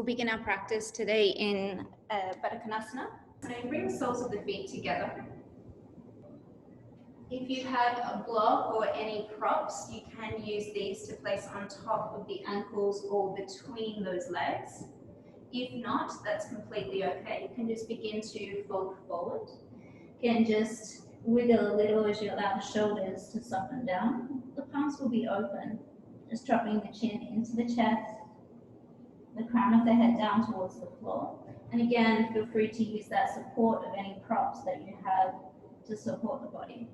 we'll begin our practice today in Buddakonasana. So bring the soles of the feet together. If you have a block or any props, you can use these to place on top of the ankles or between those legs. If not, that's completely okay. You can just begin to fold forward. Again, just wiggle a little as you allow the shoulders to soften down. The palms will be open, just dropping the chin into the chest, the crown of the head down towards the floor. And again, feel free to use that support of any props that you have to support the body.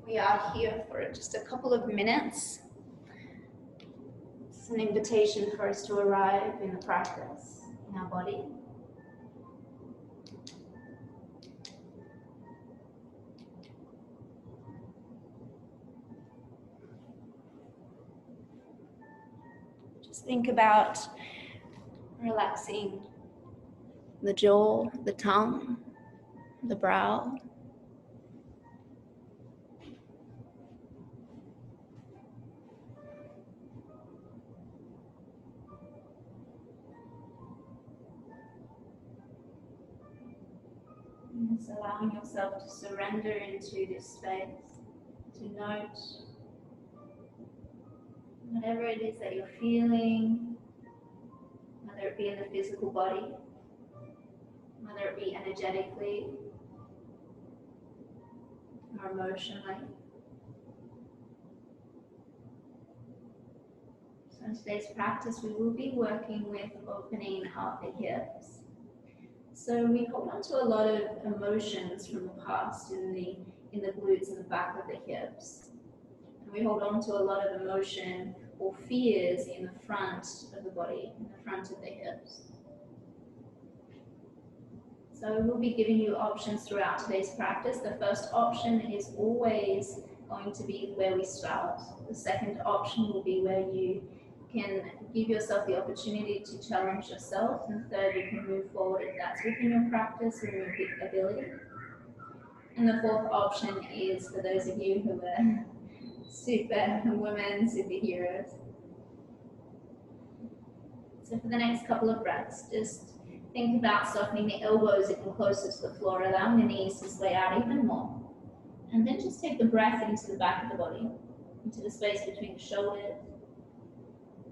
We are here for just a couple of minutes. It's an invitation for us to arrive in the practice, in our body. Just think about relaxing the jaw, the tongue, the brow. Just allowing yourself to surrender into this space, to note whatever it is that you're feeling, whether it be in the physical body, whether it be energetically or emotionally. So in today's practice, we will be working with opening up the hips. So we hold on to a lot of emotions from the past in the glutes and the back of the hips. And we hold on to a lot of emotion or fears in the front of the body, in the front of the hips. So we'll be giving you options throughout today's practice. The first option is always going to be where we start. The second option will be where you can give yourself the opportunity to challenge yourself, and third, you can move forward if that's within your practice and your ability. And the fourth option is for those of you who are superwomen, superheroes. So for the next couple of breaths, just think about softening the elbows even closer to the floor, allowing the knees to sway out even more. And then just take the breath into the back of the body, into the space between the shoulders,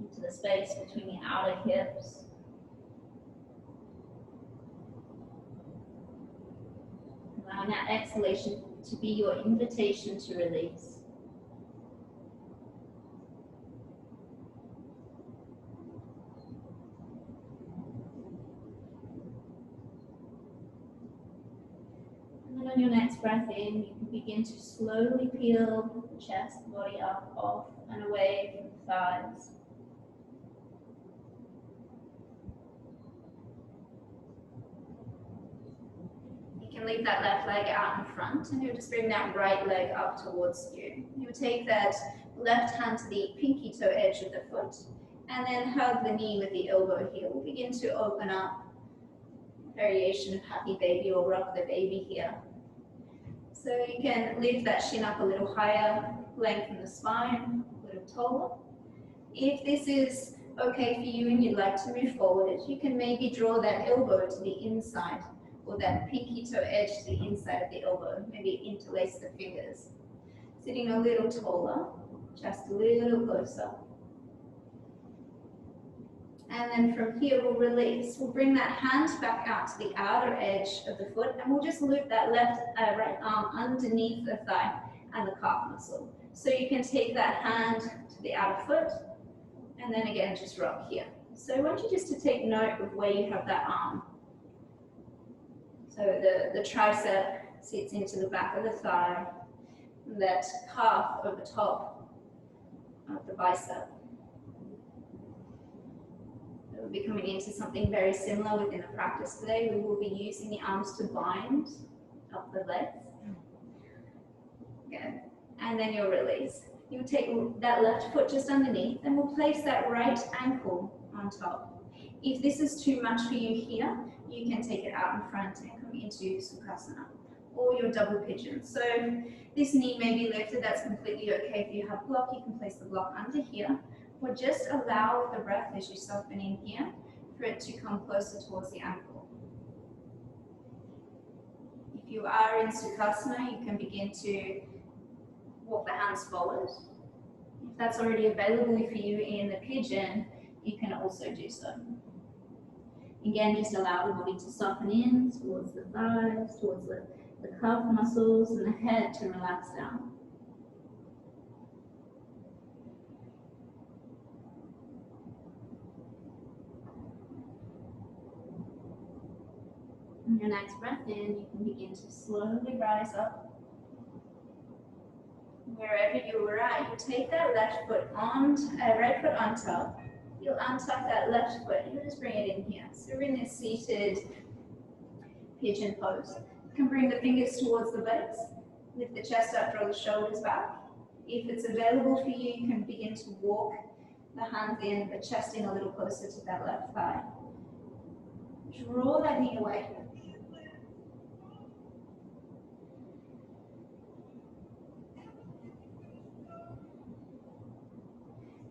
into the space between the outer hips. Allowing that exhalation to be your invitation to release. And then on your next breath in, you can begin to slowly peel the chest, the body up, off, and away from the thighs. Leave that left leg out in front, and you'll just bring that right leg up towards you. You'll take that left hand to the pinky toe edge of the foot, and then hug the knee with the elbow heel. We'll begin to open up, variation of happy baby or rock the baby here. So you can lift that shin up a little higher, lengthen the spine, a little taller. If this is okay for you and you'd like to move forward, you can maybe draw that elbow to the inside, or that pinky toe edge to the inside of the elbow, maybe interlace the fingers. Sitting a little taller, just a little closer. And then from here we'll release. We'll bring that hand back out to the outer edge of the foot, and we'll just loop that right arm underneath the thigh and the calf muscle. So you can take that hand to the outer foot, and then again just rock here. So I want you just to take note of where you have that arm. So the tricep sits into the back of the thigh, and that calf over top of the bicep. We'll be coming into something very similar within the practice today. We will be using the arms to bind up the legs. Good. And then you'll release. You'll take that left foot just underneath, and we'll place that right ankle on top. If this is too much for you here, you can take it out in front and come into scandasana, or your double pigeon. So this knee may be lifted, that's completely okay. If you have block, you can place the block under here. or just allow the breath as you soften in here for it to come closer towards the ankle. If you are in Sukhasana, you can begin to walk the hands forward. If that's already available for you in the pigeon, you can also do so. Again, just allow the body to soften in towards the thighs, towards the calf muscles, and the head to relax down. On your next breath in, you can begin to slowly rise up. Wherever you were at, you take that left foot on, right foot on top. You'll untuck that left foot. You'll just bring it in here. So we're in this seated pigeon pose. You can bring the fingers towards the buttocks. Lift the chest up, draw the shoulders back. If it's available for you, you can begin to walk the hands in, the chest in a little closer to that left thigh. Draw that knee away.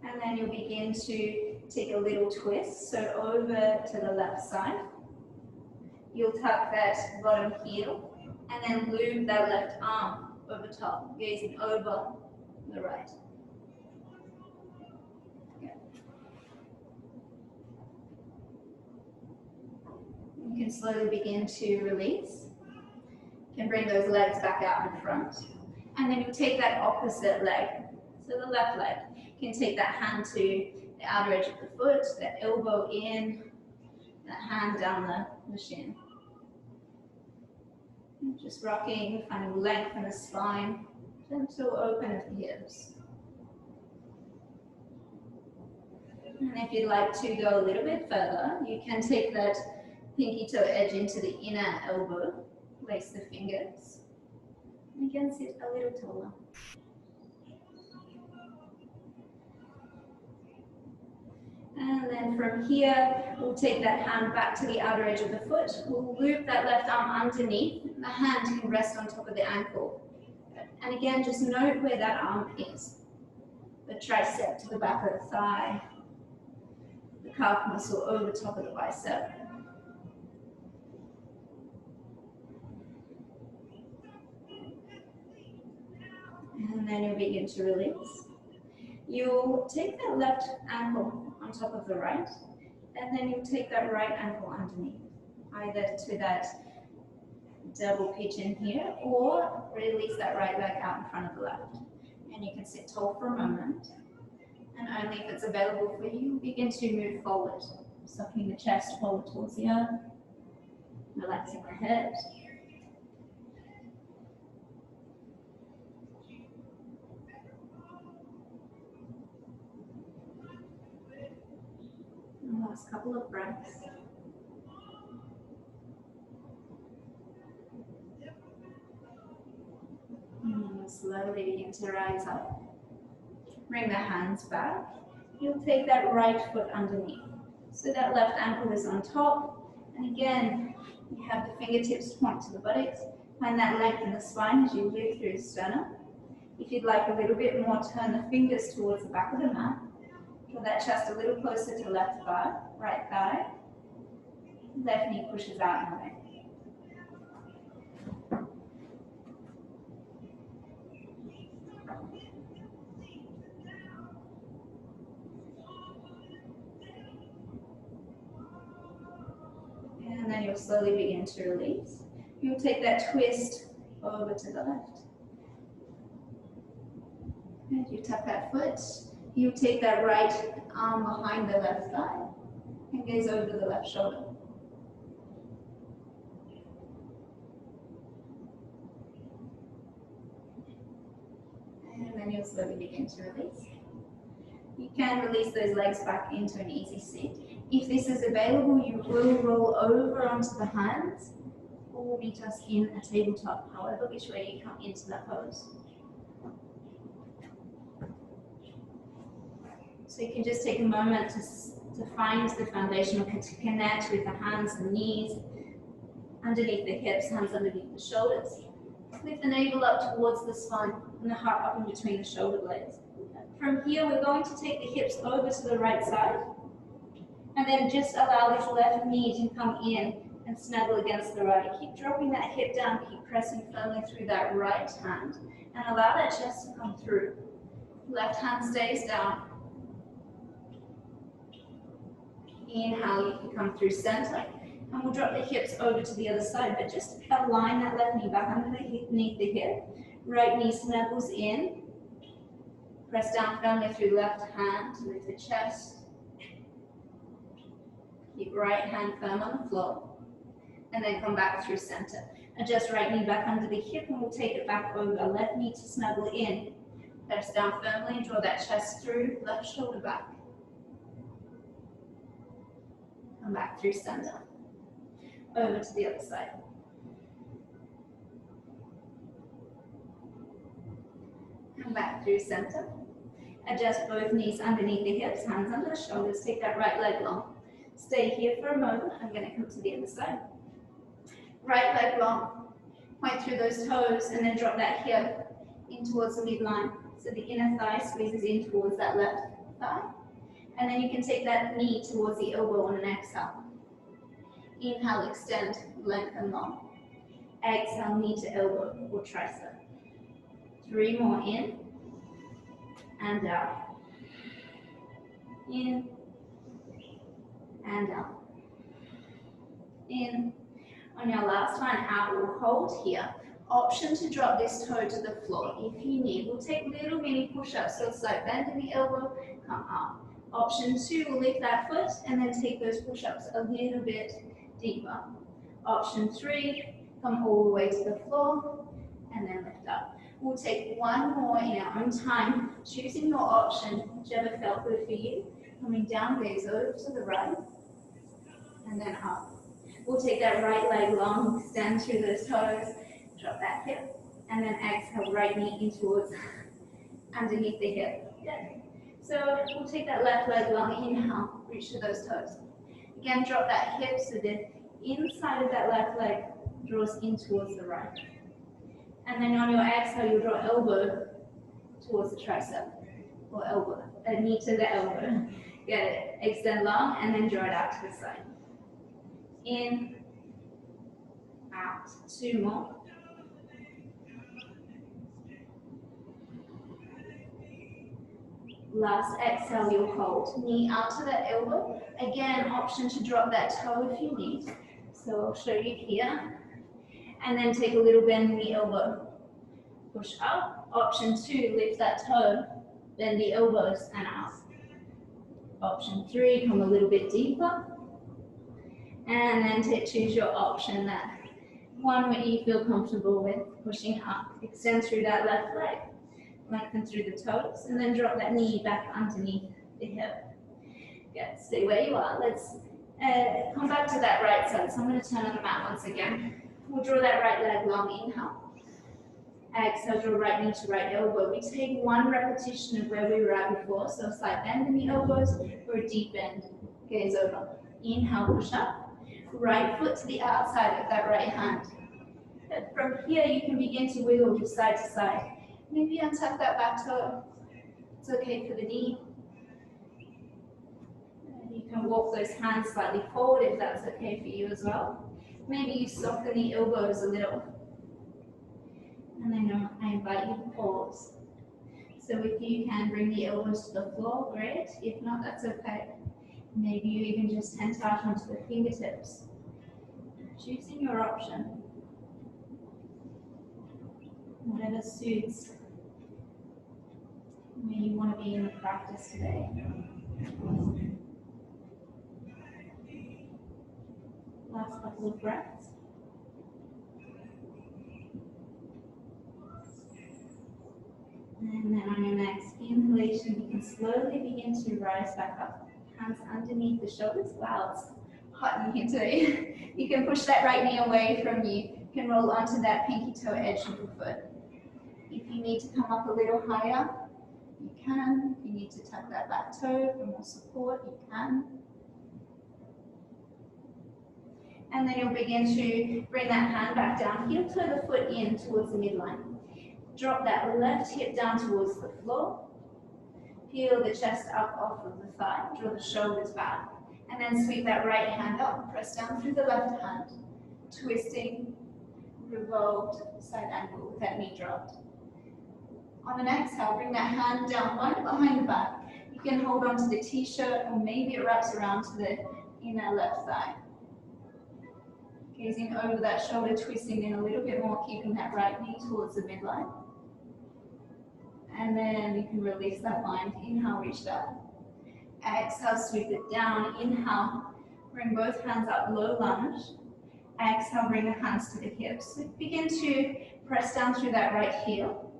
And then you'll begin to take a little twist, so over to the left side. You'll tuck that bottom heel and then loop that left arm over top, gazing over the right. Okay. You can slowly begin to release. You can bring those legs back out in front. And then you take that opposite leg, so the left leg. You can take that hand to the outer edge of the foot, that elbow in, that hand down the shin. Just rocking, finding length in the spine, gentle open of the hips. And if you'd like to go a little bit further, you can take that pinky toe edge into the inner elbow, place the fingers, and again sit a little taller. And then from here, we'll take that hand back to the outer edge of the foot. We'll loop that left arm underneath. The hand can rest on top of the ankle. And again, just note where that arm is. The tricep to the back of the thigh. The calf muscle over top of the bicep. And then you'll begin to release. You'll take that left ankle on top of the right, and then you'll take that right ankle underneath, either to that double pigeon here, or release that right leg out in front of the left. And you can sit tall for a moment, and only if it's available for you, begin to move forward, softening the chest forward towards the earth, relaxing the head. Last couple of breaths. And slowly begin to rise up. Bring the hands back. You'll take that right foot underneath. So that left ankle is on top. And again, you have the fingertips point to the buttocks. Find that length in the spine as you lift through the sternum. If you'd like a little bit more, turn the fingers towards the back of the mat. Draw that chest a little closer to left thigh, right thigh. Left knee pushes out and away. And then you'll slowly begin to release. You'll take that twist over to the left. And you tuck that foot. You take that right arm behind the left thigh and gaze over the left shoulder. And then you'll slowly begin to release. You can release those legs back into an easy seat. If this is available, you will roll over onto the hands or meet us in a tabletop, however which way you come into that pose. So you can just take a moment to find the foundation, or to connect with the hands and knees, underneath the hips, hands underneath the shoulders. Lift the navel up towards the spine and the heart up in between the shoulder blades. From here, we're going to take the hips over to the right side, and then just allow this left knee to come in and snuggle against the right. Keep dropping that hip down, keep pressing firmly through that right hand, and allow that chest to come through. Left hand stays down. Inhale, you can come through center, and we'll drop the hips over to the other side, but just align that left knee back underneath the hip. Right knee snuggles in. Press down firmly through left hand to lift the chest. Keep right hand firm on the floor, and then come back through center. Adjust right knee back under the hip, and we'll take it back over. Left knee to snuggle in. Press down firmly and draw that chest through, left shoulder back. Come back through center. Over to the other side. Come back through center. Adjust both knees underneath the hips, hands under the shoulders. Take that right leg long. Stay here for a moment. I'm going to come to the other side. Right leg long. Point through those toes and then drop that hip in towards the midline. So the inner thigh squeezes in towards that left thigh. And then you can take that knee towards the elbow on an exhale. Inhale, extend, lengthen long. Exhale, knee to elbow or tricep. 3 more in and out. In and out. In. On your last one out, we'll hold here. Option to drop this toe to the floor if you need. We'll take little mini push-ups, so it's like bend in the elbow, come up. Option 2, we'll lift that foot and then take those push-ups a little bit deeper. Option 3, come all the way to the floor and then lift up. We'll take one more in our own time, choosing your option, whichever felt good for you. Coming down, gaze over to the right and then up. We'll take that right leg long, extend through those toes, drop that hip, and then exhale, right knee in towards underneath the hip. Good. So we'll take that left leg long, inhale, reach to those toes. Again, drop that hip so the inside of that left leg draws in towards the right. And then on your exhale, you'll draw elbow towards the tricep, or elbow, knee to the elbow. Get it. Extend long, and then draw it out to the side. In, out. 2 more. Last exhale, you'll hold. Knee out to that elbow. Again, option to drop that toe if you need. So I'll show you here. And then take a little bend in the elbow. Push up. Option 2, lift that toe. Bend the elbows and out. Option 3, come a little bit deeper. And then choose your option, that one where you feel comfortable with, pushing up. Extend through that left leg. Lengthen through the toes, and then drop that knee back underneath the hip. Good. Stay where you are. Let's come back to that right side. So I'm going to turn on the mat once again. We'll draw that right leg long. Inhale. Exhale, draw right knee to right elbow. We take 1 repetition of where we were at before. So a slight bend in the elbows or a deep bend. Gaze over. Inhale, push up. Right foot to the outside of that right hand. Good. From here, you can begin to wiggle just side to side. Maybe untuck that back toe. It's okay for the knee. You can walk those hands slightly forward if that's okay for you as well. Maybe you soften the elbows a little. And then I invite you to pause. So if you can bring the elbows to the floor, great. If not, that's okay. Maybe you even just tense out onto the fingertips. Choosing your option. Whatever suits where you want to be in the practice today. Last couple of breaths. And then on your next inhalation, you can slowly begin to rise back up. Hands underneath the shoulders. Wow, it's hot in here today. You can push that right knee away from you. You can roll onto that pinky toe edge of your foot. If you need to come up a little higher, you can. If you need to tuck that back toe for more support, you can. And then you'll begin to bring that hand back down. Heel toe the foot in towards the midline. Drop that left hip down towards the floor. Peel the chest up off of the thigh, draw the shoulders back, and then sweep that right hand up, press down through the left hand, twisting, revolved side angle with that knee dropped. On an exhale, bring that hand down right behind the back. You can hold on to the t-shirt or maybe it wraps around to the inner left thigh. Gazing over that shoulder, twisting in a little bit more, keeping that right knee towards the midline. And then you can release that bind. Inhale, reach down. Exhale, sweep it down. Inhale, bring both hands up, low lunge. Exhale, bring the hands to the hips. So begin to press down through that right heel.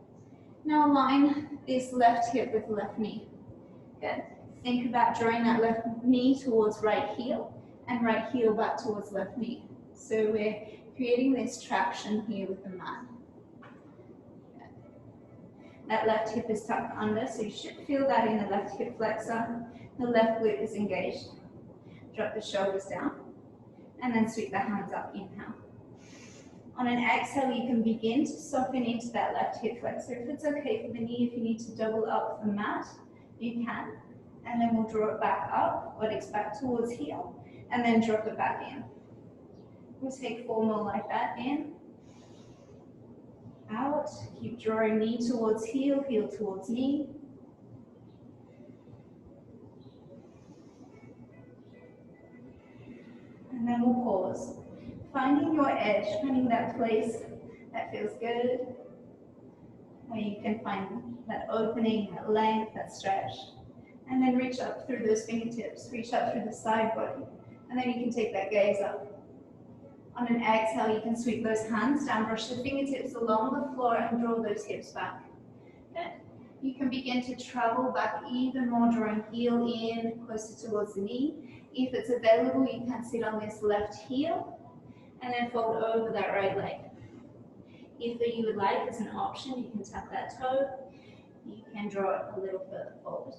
Now align this left hip with left knee. Good. Think about drawing that left knee towards right heel and right heel back towards left knee. So we're creating this traction here with the mat. That left hip is tucked under, so you should feel that in the left hip flexor. The left glute is engaged. Drop the shoulders down, and then sweep the hands up, inhale. On an exhale, you can begin to soften into that left hip flexor. If it's okay for the knee, if you need to double up the mat, you can. And then we'll draw it back up, buttocks back towards heel, and then drop it back in. We'll take 4 more like that, in, out, keep drawing knee towards heel, heel towards knee. And then we'll pause. Finding your edge, finding that place that feels good, where you can find that opening, that length, that stretch. And then reach up through those fingertips, reach up through the side body. And then you can take that gaze up. On an exhale, you can sweep those hands down, brush the fingertips along the floor and draw those hips back. Good. You can begin to travel back even more, drawing heel in, closer towards the knee. If it's available, you can sit on this left heel and then fold over that right leg. If you would like, as an option, you can tap that toe. You can draw it a little further forward.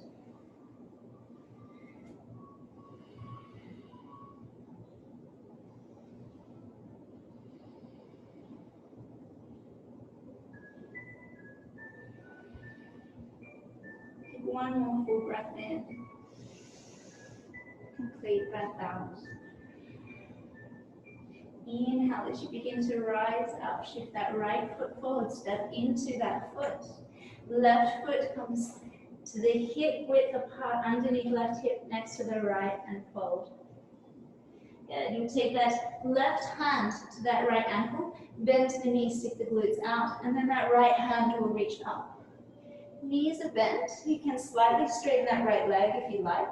One more full breath in. Complete breath out. Inhale as you begin to rise up. Shift that right foot forward. Step into that foot. Left foot comes to the hip width apart underneath left hip next to the right and fold. Good. You take that left hand to that right ankle. Bend to the knee, stick the glutes out. And then that right hand will reach up. Knees are bent. You can slightly straighten that right leg if you like.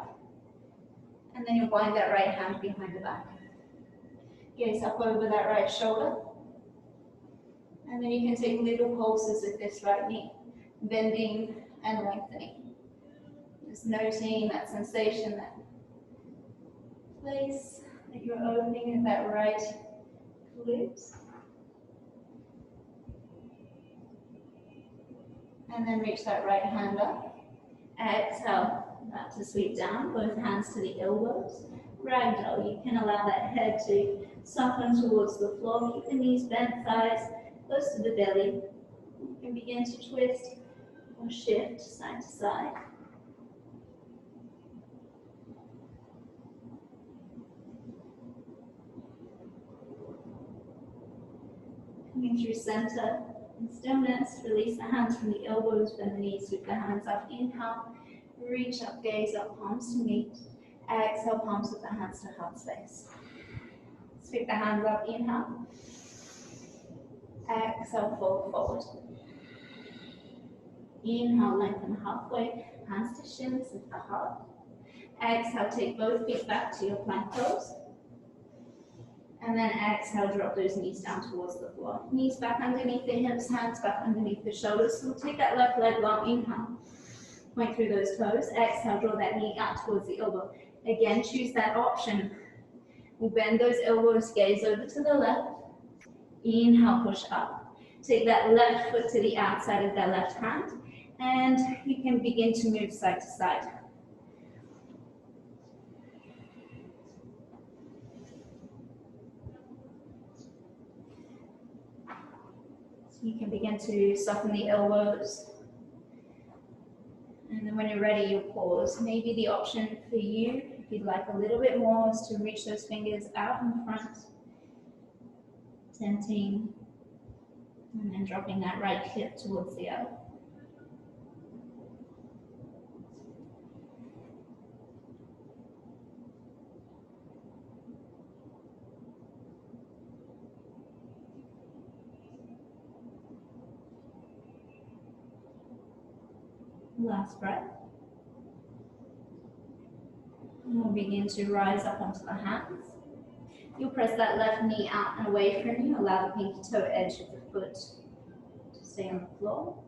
And then you'll bind that right hand behind the back. Gaze up over that right shoulder. And then you can take little pulses with this right knee, bending and lengthening. Just noting that sensation, that place that you're opening in that right glute. And then reach that right hand up. Exhale, back to sweep down, both hands to the elbows. Ragdoll, you can allow that head to soften towards the floor. Keep the knees bent, thighs close to the belly. You can begin to twist or shift side to side. Coming through center. In stillness, release the hands from the elbows, bend the knees, sweep the hands up. Inhale, reach up, gaze up, palms to meet. Exhale, palms with the hands to heart space. Sweep the hands up, inhale. Exhale, fold forward. Inhale, lengthen halfway, hands to shins, lift the heart. Exhale, take both feet back to your plank pose. And then exhale, drop those knees down towards the floor. Knees back underneath the hips, hands back underneath the shoulders. So we'll take that left leg long, inhale. Point through those toes. Exhale, draw that knee out towards the elbow. Again, choose that option. We'll bend those elbows, gaze over to the left. Inhale, push up. Take that left foot to the outside of that left hand. And you can begin to move side to side. You can begin to soften the elbows. And then when you're ready, you'll pause. Maybe the option for you, if you'd like a little bit more, is to reach those fingers out in front. 17. And then dropping that right hip towards the other. Last breath. And we'll begin to rise up onto the hands. You'll press that left knee out and away from you. Allow the pinky toe edge of the foot to stay on the floor.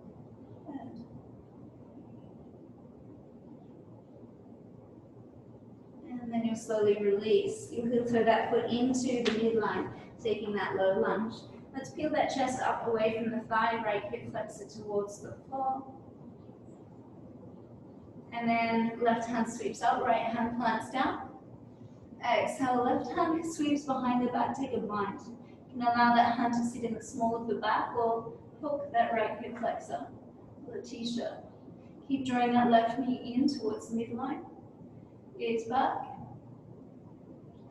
Good. And then you'll slowly release. You'll heel toe that foot into the midline, taking that low lunge. Let's peel that chest up away from the thigh, right hip flexor towards the floor. And then left hand sweeps up, right hand plants down. Exhale, left hand sweeps behind the back, take a bind. You can allow that hand to sit in the small of the back or hook that right hip flexor, or the t-shirt. Keep drawing that left knee in towards the midline. Gaze back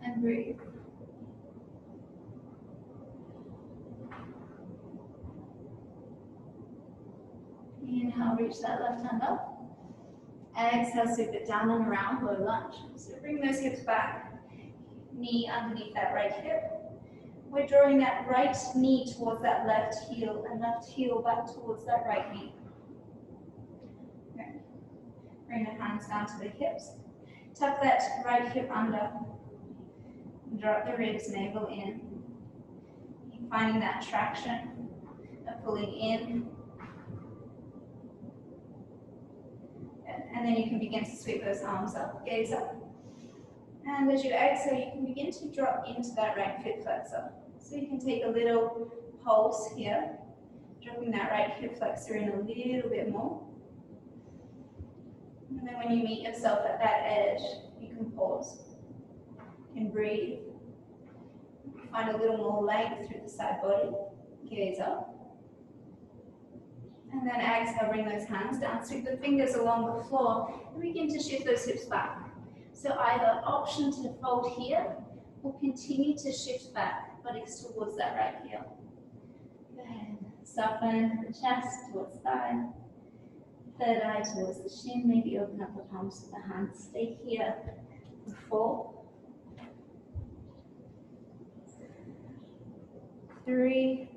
and breathe. Inhale, reach that left hand up. Exhale, sweep it down and around, low lunge. So bring those hips back, knee underneath that right hip. We're drawing that right knee towards that left heel and left heel back towards that right knee. Okay. Bring the hands down to the hips. Tuck that right hip under. Drop the ribs, navel in. Keep finding that traction of pulling in. And then you can begin to sweep those arms up, gaze up. And as you exhale, you can begin to drop into that right hip flexor. So you can take a little pulse here, dropping that right hip flexor in a little bit more. And then when you meet yourself at that edge, you can pause, you can breathe. Find a little more length through the side body, gaze up. And then exhale, bring those hands down, sweep the fingers along the floor, and begin to shift those hips back. So either option to fold here, or continue to shift back, buttocks towards that right heel. Good. Soften the chest towards thigh, third eye towards the shin, maybe open up the palms of the hands. Stay here for 4, 3,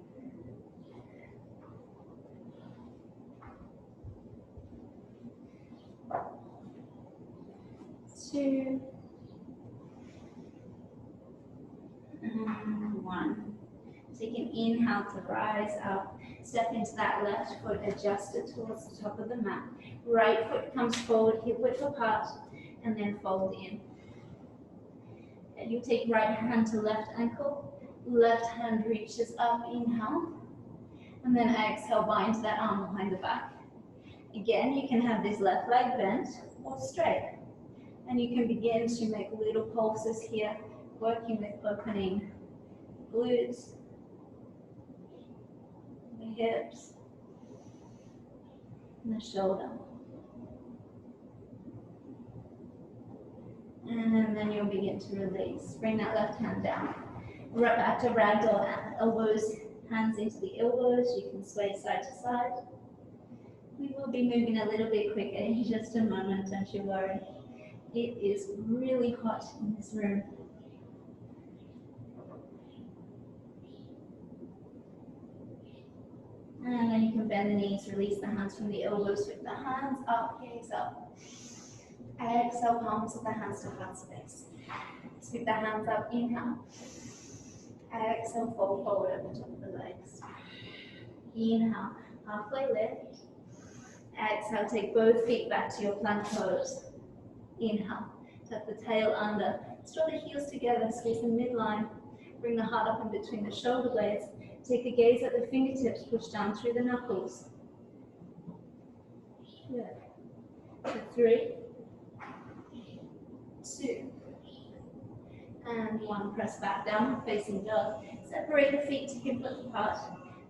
2, and 1. Take an inhale to rise up. Step into that left foot, adjust it towards the top of the mat. Right foot comes forward, hip width apart, and then fold in. And you take right hand to left ankle, left hand reaches up, inhale, and then exhale, bind that arm behind the back. Again, you can have this left leg bent or straight. And you can begin to make little pulses here, working with opening glutes, the hips, and the shoulder. And then you'll begin to release. Bring that left hand down. Right back to ragdoll, elbows, hands into the elbows. You can sway side to side. We will be moving a little bit quicker in just a moment, don't you worry. It is really hot in this room. And then you can bend the knees, release the hands from the elbows, sweep the hands up, gaze up. Exhale, palms of the hands to heart space. Sweep the hands up, inhale. Exhale, fold forward over the top of the legs. Inhale, halfway lift. Exhale, take both feet back to your plank pose. Inhale, tuck the tail under, draw the heels together, squeeze the midline, bring the heart up in between the shoulder blades, take the gaze at the fingertips, push down through the knuckles. Good. For 3, 2, and 1. Press back down, facing dog. Separate the feet to hip width apart.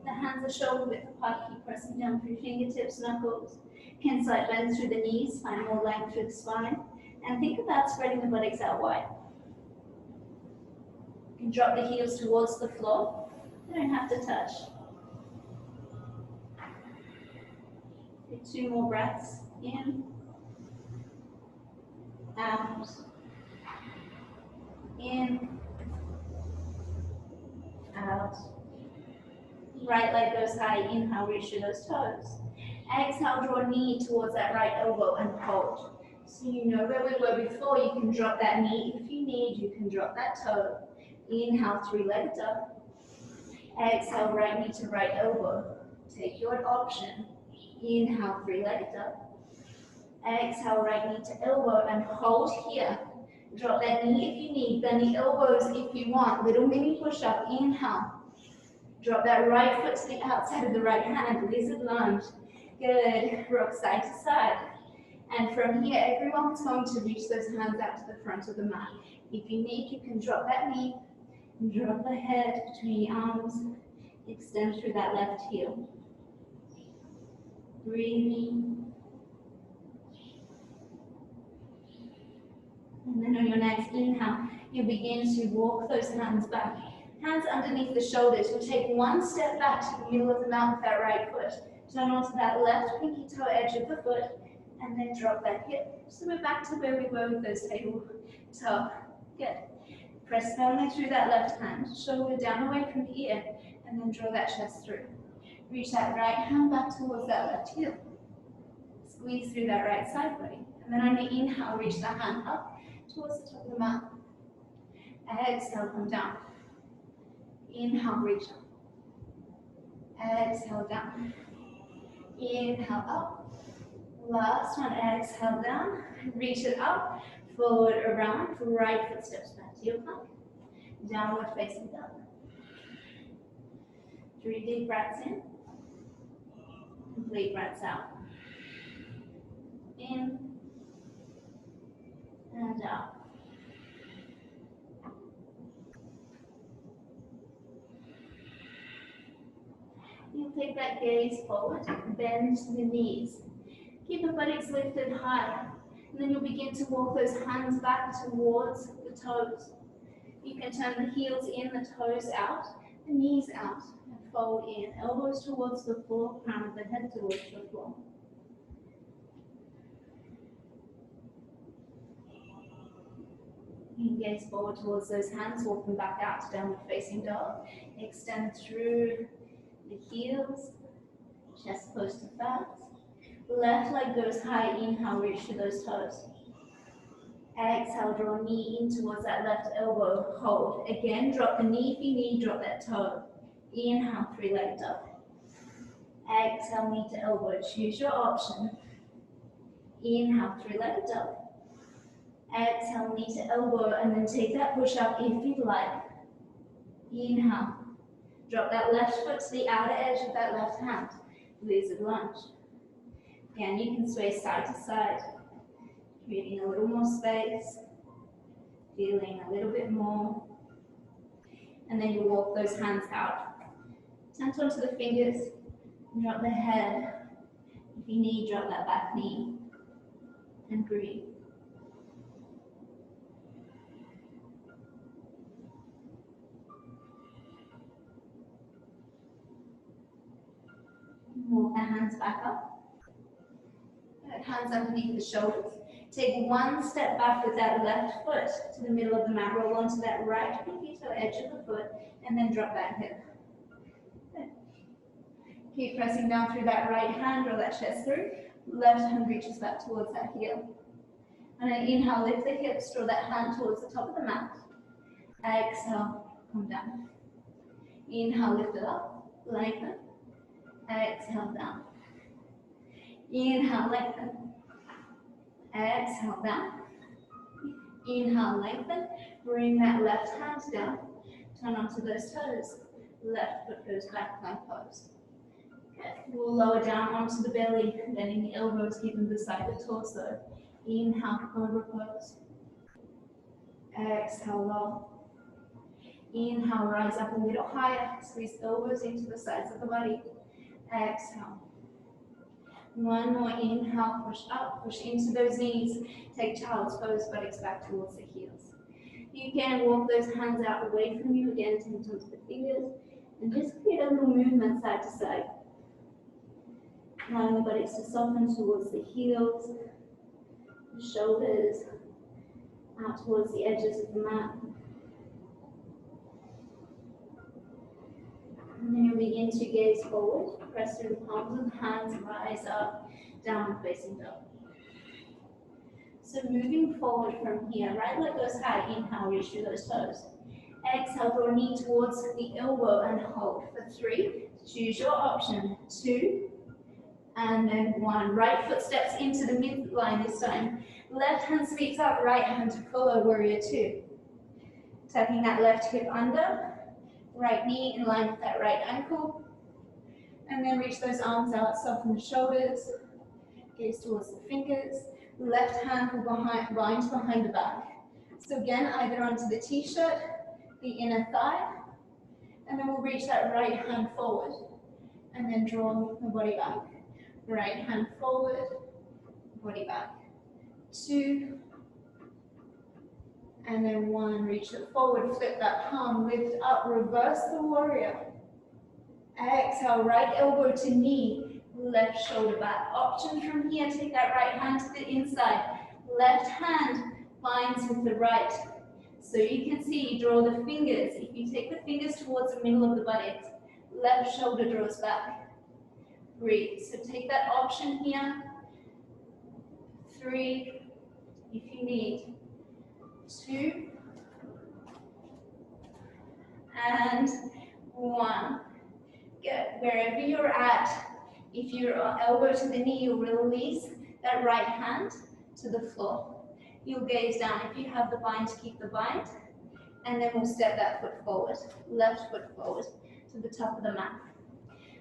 The hands are shoulder width apart, keep pressing down through fingertips, knuckles. can side bend through the knees, find more length through the spine, and think about spreading the buttocks out wide. You can drop the heels towards the floor. You don't have to touch. Take 2 more breaths. In, out, in, out. Right leg goes high, inhale, reach through those toes. Exhale, draw knee towards that right elbow and hold. So you know where we were before, you can drop that knee. If you need, you can drop that toe. Inhale, 3-legged dog. Exhale, right knee to right elbow. Take your option. Inhale, 3-legged dog. Exhale, right knee to elbow and hold here. Drop that knee if you need, bend the elbows if you want. Little mini push-up, inhale. Drop that right foot to the outside of the right hand, lizard lunge. Good, rock side to side. And from here, everyone's going to reach those hands out to the front of the mat. If you need, you can drop that knee, drop the head between the arms, extend through that left heel. Breathing. And then on your next inhale, you begin to walk those hands back. Hands underneath the shoulders. You'll take 1 step back to the middle of the mat with that right foot. Turn onto that left pinky toe edge of the foot, and then drop that hip. So we're back to where we were with those tabletop. Good. Press firmly through that left hand, shoulder down away from the ear, and then draw that chest through. Reach that right hand back towards that left heel. Squeeze through that right side body. And then on the inhale, reach the hand up towards the top of the mat. Exhale, come down. Inhale, reach up. Exhale, down. Inhale, up. Last one, exhale, down. Reach it up, forward, around. Right foot steps back to your plank. Downward facing dog. 3 deep breaths in. Complete breaths out. In and out. You take that gaze forward, bend the knees. Keep the buttocks lifted high, and then you'll begin to walk those hands back towards the toes. You can turn the heels in, the toes out, the knees out, and fold in. Elbows towards the floor, crown of the head towards the floor. You can gaze forward towards those hands, walking back out to downward facing dog. Extend through the heels, chest close to thighs. Left leg goes high, inhale, reach to those toes. Exhale, draw knee in towards that left elbow, hold. Again, drop the knee if you need, drop that toe. Inhale, 3-legged dog. Exhale, knee to elbow, choose your option. Inhale, 3-legged dog. Exhale, knee to elbow, and then take that push up if you'd like. Inhale. Drop that left foot to the outer edge of that left hand. Lizard lunge. Again, you can sway side to side, creating a little more space, feeling a little bit more. And then you walk those hands out. Tent onto the fingers, drop the head. If you need, drop that back knee, and breathe. Walk the hands back up. Hands underneath the shoulders. Take 1 step back with that left foot to the middle of the mat. Roll onto that right pinky toe edge of the foot, and then drop that hip. Good. Keep pressing down through that right hand, roll that chest through. Left hand reaches back towards that heel. And then inhale, lift the hips, draw that hand towards the top of the mat. Exhale, come down. Inhale, lift it up, lengthen. Exhale, down. Inhale, lengthen. Exhale, down. Inhale, lengthen. Bring that left hand down. Turn onto those toes. Left foot goes back, plank pose. Good. We'll lower down onto the belly, bending the elbows, keeping beside the torso. Inhale, cobra pose. Exhale, low. Inhale, rise up a little higher. Squeeze elbows into the sides of the body. Exhale. One more inhale, push up, push into those knees. Take child's pose, buttocks back towards the heels. You can walk those hands out away from you again, tend onto the fingers, and just create a little movement side to side. Allowing the buttocks to soften towards the heels, the shoulders out towards the edges of the mat. And then you'll begin to gaze forward, press through the palms of the hands, rise up, downward facing dog. So moving forward from here, right leg goes high, inhale, reach through those toes. Exhale, draw knee towards the elbow and hold for 3. Choose your option, 2, and then 1. Right foot steps into the midline this time. Left hand sweeps up, right hand to follow, warrior 2. Tucking that left hip under, right knee in line with that right ankle. And then reach those arms out, soften the shoulders, gaze towards the fingers. Left hand will bind behind the back. So again, either onto the t-shirt, the inner thigh, and then we'll reach that right hand forward. And then draw the body back. Right hand forward, body back. 2, and then 1. Reach it forward, flip that palm, lift up, reverse the warrior. Exhale, right elbow to knee, left shoulder back. Option from here, take that right hand to the inside. Left hand binds with the right. So you can see, draw the fingers. If you take the fingers towards the middle of the buttocks, left shoulder draws back. Breathe. So take that option here. 3, if you need. 2, and 1. Good. Wherever you're at, if you're elbow to the knee, you'll release that right hand to the floor. You'll gaze down. If you have the bind, keep the bind. And then we'll step that foot forward, left foot forward to the top of the mat.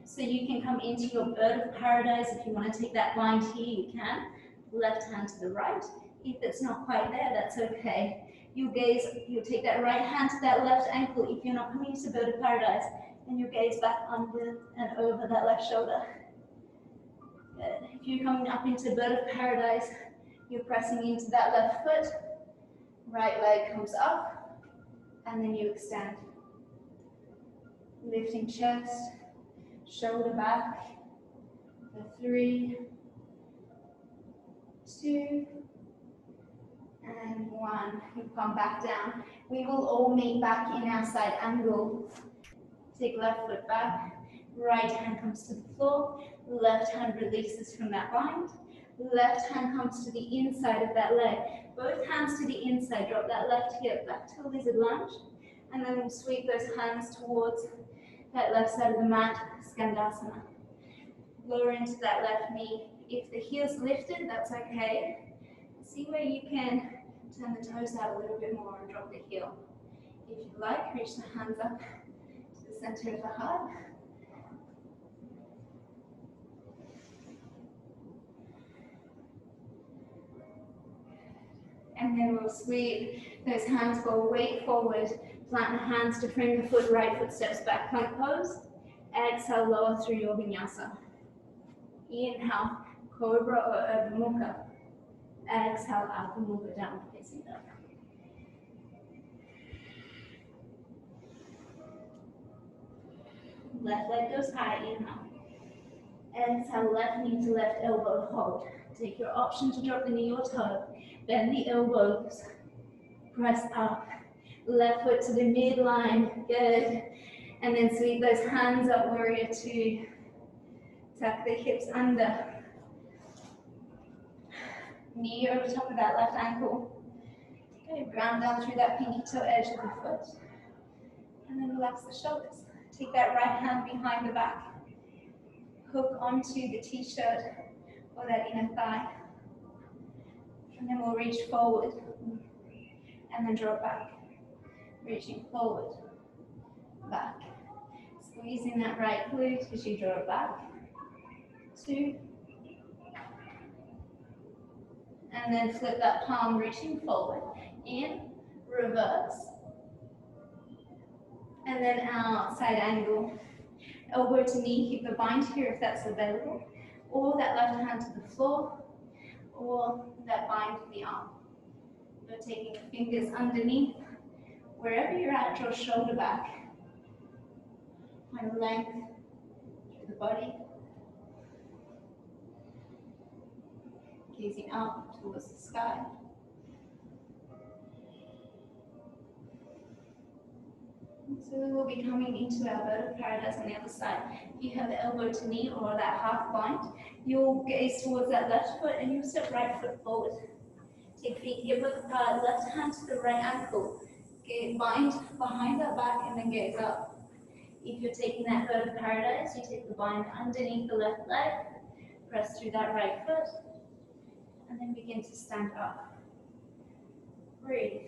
So you can come into your bird of paradise. If you want to take that bind here, you can. Left hand to the right. If it's not quite there, that's okay. You'll take that right hand to that left ankle. If you're not coming into bird of paradise, and you'll gaze back under and over that left shoulder. Good. If you're coming up into bird of paradise, you're pressing into that left foot. Right leg comes up, and then you extend. Lifting chest, shoulder back. For 3, 2, and 1. You come back down. We will all meet back in our side angle. Take left foot back, right hand comes to the floor, left hand releases from that bind, left hand comes to the inside of that leg. Both hands to the inside, drop that left hip back to a lizard lunge, and then we'll sweep those hands towards that left side of the mat, scandasana. Lower into that left knee. If the heel's lifted, that's okay. See where you can turn the toes out a little bit more and drop the heel. If you like, reach the hands up to the center of the heart. And then we'll sweep those hands, go weight forward, plant the hands to frame the foot, right foot steps back, plank pose. Exhale, lower through your vinyasa. Inhale, cobra or Urdhva Mukha. Exhale, Alpha Mukha, downward facing dog. Left leg goes high, inhale. Exhale, left knee to left elbow, hold. Take your option to drop the knee or toe. Bend the elbows, press up. Left foot to the midline, good. And then sweep those hands up, warrior two. Tuck the hips under. Knee over top of that left ankle. Okay, ground down through that pinky toe edge of the foot. And then relax the shoulders. Take that right hand behind the back. Hook onto the t-shirt or that inner thigh. And then we'll reach forward. And then draw back. Reaching forward. Back. Squeezing that right glute as you draw it back. 2. And then flip that palm, reaching forward. In, reverse. And then out, side angle. Elbow to knee, keep the bind here if that's available. or that left hand to the floor, or that bind the arm. You're taking the fingers underneath. Wherever you're at, draw shoulder back. Find length through the body. Gazing up towards the sky. So we will be coming into our vertical paradise on the other side. If you have the elbow to knee or that half bind, you'll gaze towards that left foot and you'll step right foot forward. Take feet hip width apart, left hand to the right ankle. Bind behind that back and then gaze up. If you're taking that vertical paradise, you take the bind underneath the left leg, press through that right foot, and then begin to stand up. Breathe.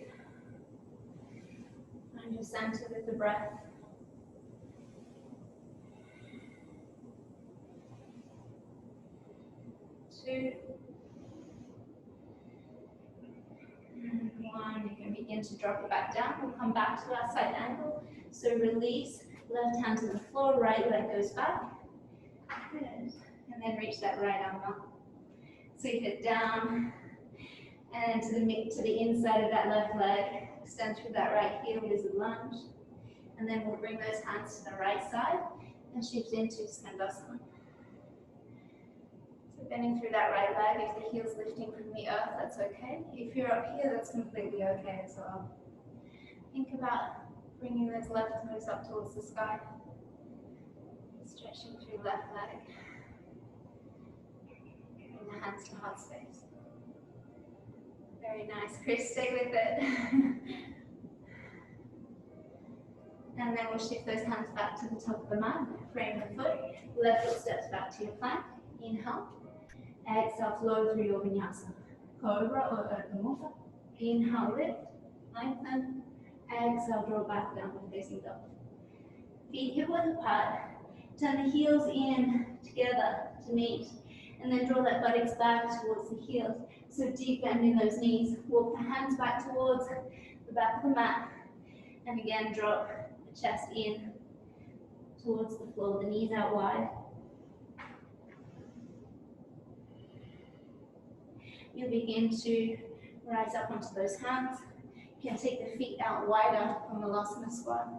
Find your center with the breath. Two. And one. You can begin to drop it back down. We'll come back to our side angle. So release, left hand to the floor, right leg goes back. Good. And then reach that right arm up. Sweep it down and to the inside of that left leg. Extend through that right heel, lizard lunge. And then we'll bring those hands to the right side and shift into scandasana. So bending through that right leg, if the heel's lifting from the earth, that's okay. If you're up here, that's completely okay as well. Think about bringing those left toes up towards the sky. Stretching through left leg. Bring the hands to heart space. Very nice, Chris, stay with it. And then we'll shift those hands back to the top of the mat, frame the foot, left foot steps back to your plank, inhale, exhale, flow through your vinyasa, cobra or Urdhva Mukha, inhale, lift, lengthen, exhale, draw back downward facing dog. Feet hip width apart, turn the heels in together to meet, and then draw that buttocks back towards the heels. So deep bend in those knees. Walk the hands back towards the back of the mat. And again, drop the chest in towards the floor, the knees out wide. You'll begin to rise up onto those hands. You can take the feet out wider from the Virasana squat.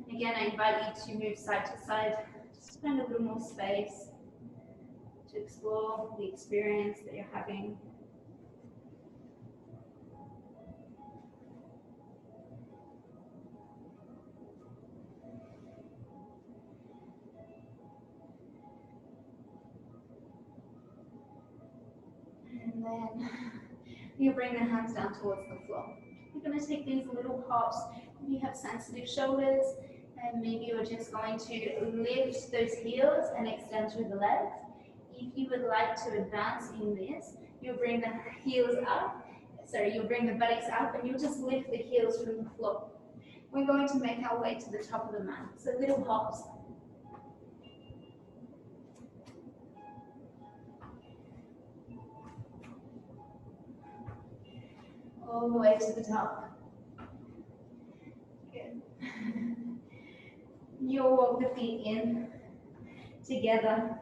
And again, I invite you to move side to side. Just find a little more space to explore the experience that you're having. And then you bring the hands down towards the floor. You're going to take these little hops. If you have sensitive shoulders, and maybe you're just going to lift those heels and extend through the legs. If you would like to advance in this, you'll bring the heels up. You'll bring the buttocks up and you'll just lift the heels from the floor. We're going to make our way to the top of the mat. So little hops. All the way to the top. Good. You'll walk the feet in together.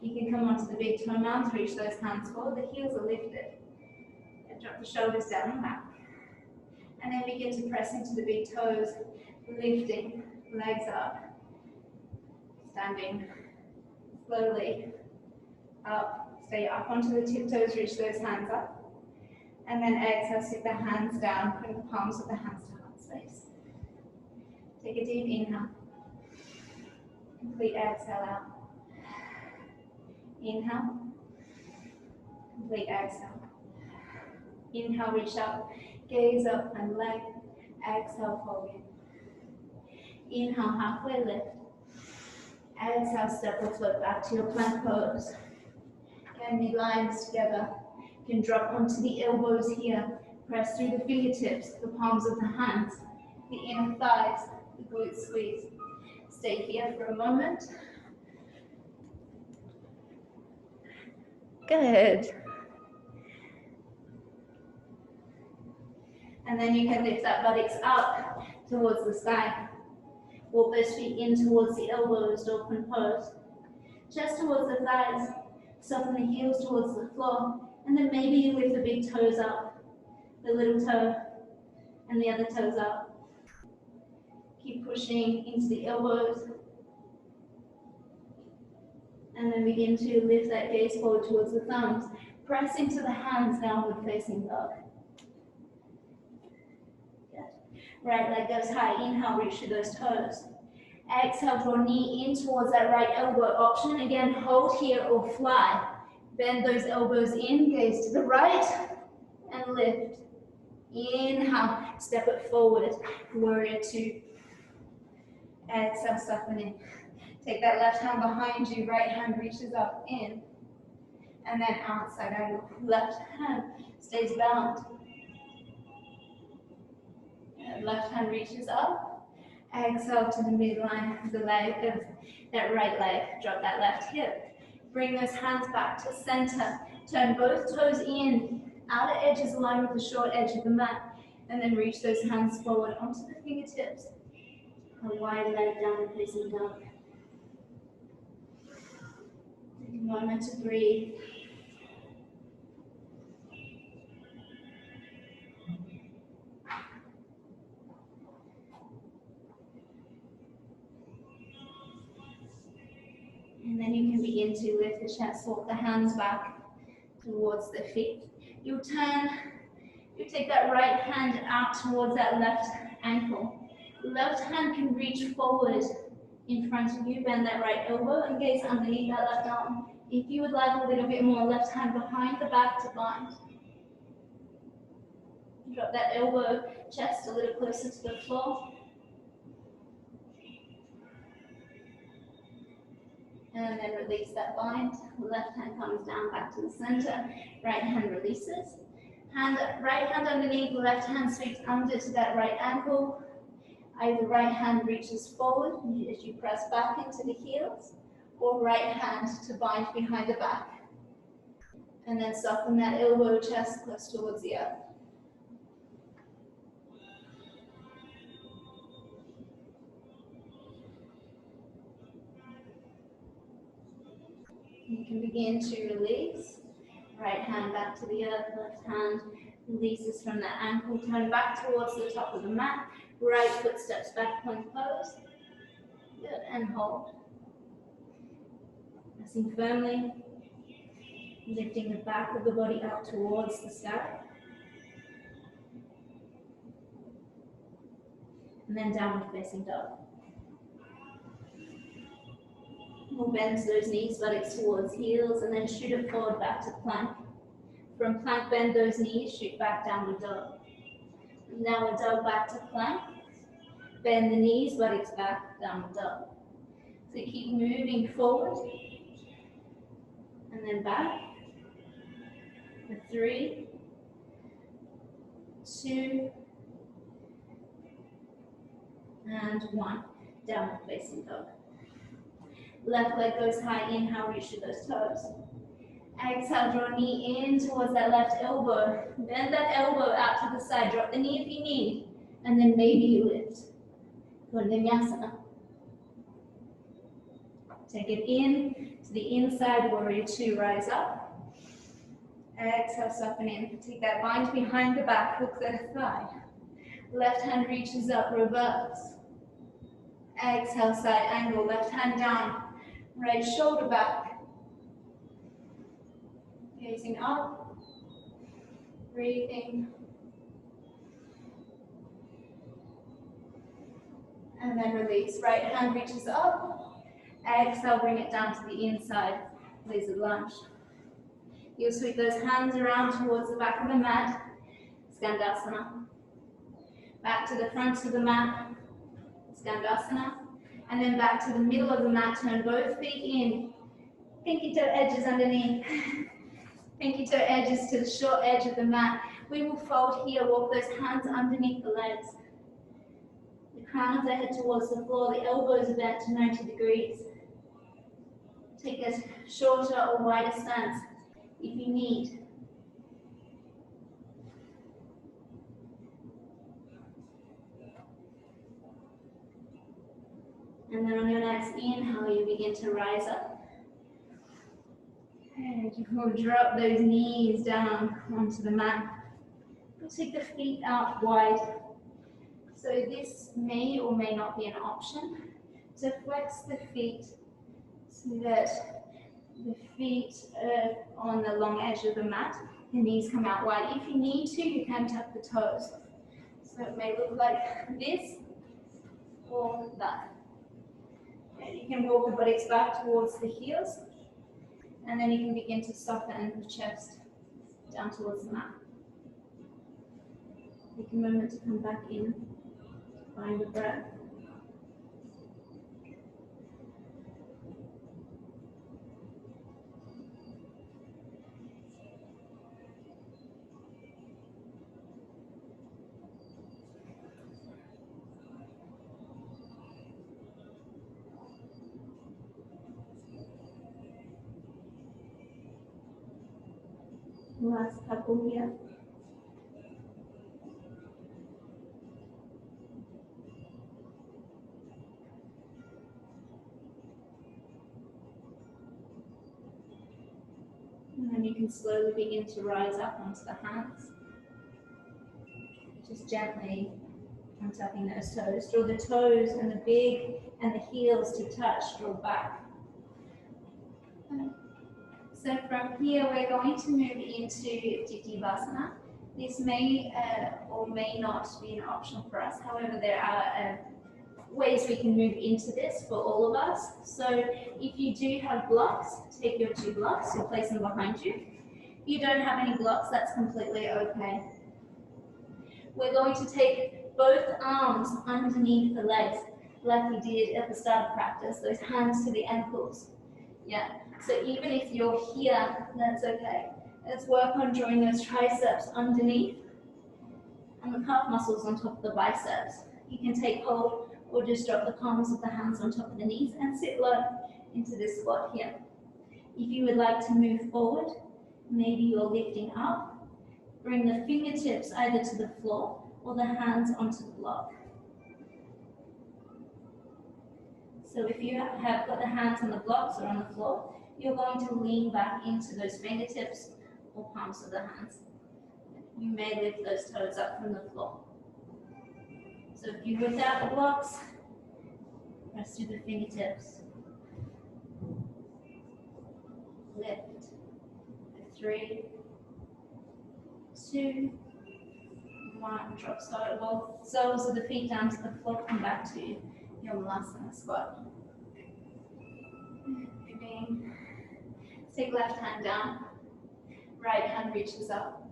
You can come onto the big toe mounds, reach those hands forward, the heels are lifted. And drop the shoulders down and back. And then begin to press into the big toes, lifting, legs up, standing slowly up. Stay up onto the tiptoes, reach those hands up. And then exhale, sit the hands down, bring the palms of the hands to heart space. Take a deep inhale. Complete exhale out. Inhale. Complete exhale. Inhale, reach up, gaze up and length. Exhale, fold in. Inhale, halfway lift. Exhale, step or float back to your plank pose. Again, midlines together. You can drop onto the elbows here. Press through the fingertips, the palms of the hands, the inner thighs, the glutes squeeze. Stay here for a moment. Good. And then you can lift that buttocks up towards the sky. Walk those feet in towards the elbows, dolphin pose. Chest towards the thighs. Soften the heels towards the floor, and then maybe you lift the big toes up, the little toe, and the other toes up. Keep pushing into the elbows, and then begin to lift that gaze forward towards the thumbs. Press into the hands, downward facing dog. Good. Right leg goes high, inhale, reach to those toes. Exhale, draw knee in towards that right elbow option. Again, hold here or fly. Bend those elbows in, gaze to the right, and lift. Inhale, step it forward, warrior two. Exhale, soften in. Take that left hand behind you, right hand reaches up in, and then outside angle. Left hand stays bound. Left hand reaches up. Exhale to the midline of the leg, of that right leg. Drop that left hip. Bring those hands back to center. Turn both toes in. Outer edges align with the short edge of the mat. And then reach those hands forward onto the fingertips. A wide leg down and facing dog. Take a moment to breathe. And then you can begin to lift the chest, walk the hands back towards the feet. You take that right hand out towards that left ankle. Left hand can reach forward in front of you, bend that right elbow and gaze underneath that left arm. If you would like a little bit more, left hand behind the back to bind. Drop that elbow, chest a little closer to the floor. And then release that bind. Left hand comes down back to the center. Right hand releases. Right hand underneath, left hand sweeps under to that right ankle. Either right hand reaches forward as you press back into the heels, or right hand to bind behind the back. And then soften that elbow, chest close towards the earth. You can begin to release. Right hand back to the earth, left hand releases from that ankle. Turn back towards the top of the mat. Right foot steps back, plank pose. Good, and hold. Pressing firmly. Lifting the back of the body up towards the sky. And then downward facing dog. We'll bend those knees, buttocks towards heels, and then shoot it forward back to plank. From plank, bend those knees, shoot back, downward dog. Downward dog back to plank. Bend the knees, buttocks back, downward dog. So keep moving forward, and then back. For 3, 2, and 1. Downward facing dog. Left leg goes high, inhale, reach to those toes. Exhale, draw knee in towards that left elbow. Bend that elbow out to the side, drop the knee if you need, and then maybe you lift. Koundinyasana. Take it in to the inside, warrior two, rise up. Exhale, soften in. Take that bind behind the back, hook the thigh. Left hand reaches up, reverse. Exhale, side angle, left hand down. Right shoulder back. Gazing up. Breathing. And then release. Right hand reaches up. Exhale, bring it down to the inside. Lazy lunge. You'll sweep those hands around towards the back of the mat. Scandasana. Back to the front of the mat. Scandasana. And then back to the middle of the mat. Turn both feet in. Pinky toe edges underneath. Pinky toe edges to the short edge of the mat. We will fold here. Walk those hands underneath the legs. The crown of the head towards the floor. The elbows are bent to 90 degrees. Take a shorter or wider stance if you need. And then on your next inhale, you begin to rise up. And And you will drop those knees down onto the mat. We'll take the feet out wide. So this may or may not be an option. To flex the feet so that the feet are on the long edge of the mat, the knees come out wide. If you need to, you can tuck the toes. So it may look like this or that. And you can walk the buttocks back towards the heels, and then you can begin to soften the chest down towards the mat. Take a moment to come back in, find the breath. Last couple here. And then you can slowly begin to rise up onto the hands. Just gently untucking those toes. Draw the toes and the big and the heels to touch, draw back. So from here we're going to move into virasana. This may or may not be an option for us. However, there are ways we can move into this for all of us. So if you do have blocks, take your 2 blocks and place them behind you. If you don't have any blocks, that's completely okay. We're going to take both arms underneath the legs, like we did at the start of practice, those hands to the ankles. Yeah, so even if you're here, that's okay. Let's work on drawing those triceps underneath and the calf muscles on top of the biceps. You can take hold or just drop the palms of the hands on top of the knees and sit low into this squat here. If you would like to move forward, maybe you're lifting up, bring the fingertips either to the floor or the hands onto the block. So if you have got the hands on the blocks or on the floor, you're going to lean back into those fingertips or palms of the hands. You may lift those toes up from the floor. So if you're without the blocks, press through the fingertips. Lift. 3, 2, 1. Drop both soles of the feet down to the floor. Come back to your hanuman squat. Moving. Take left hand down. Right hand reaches up.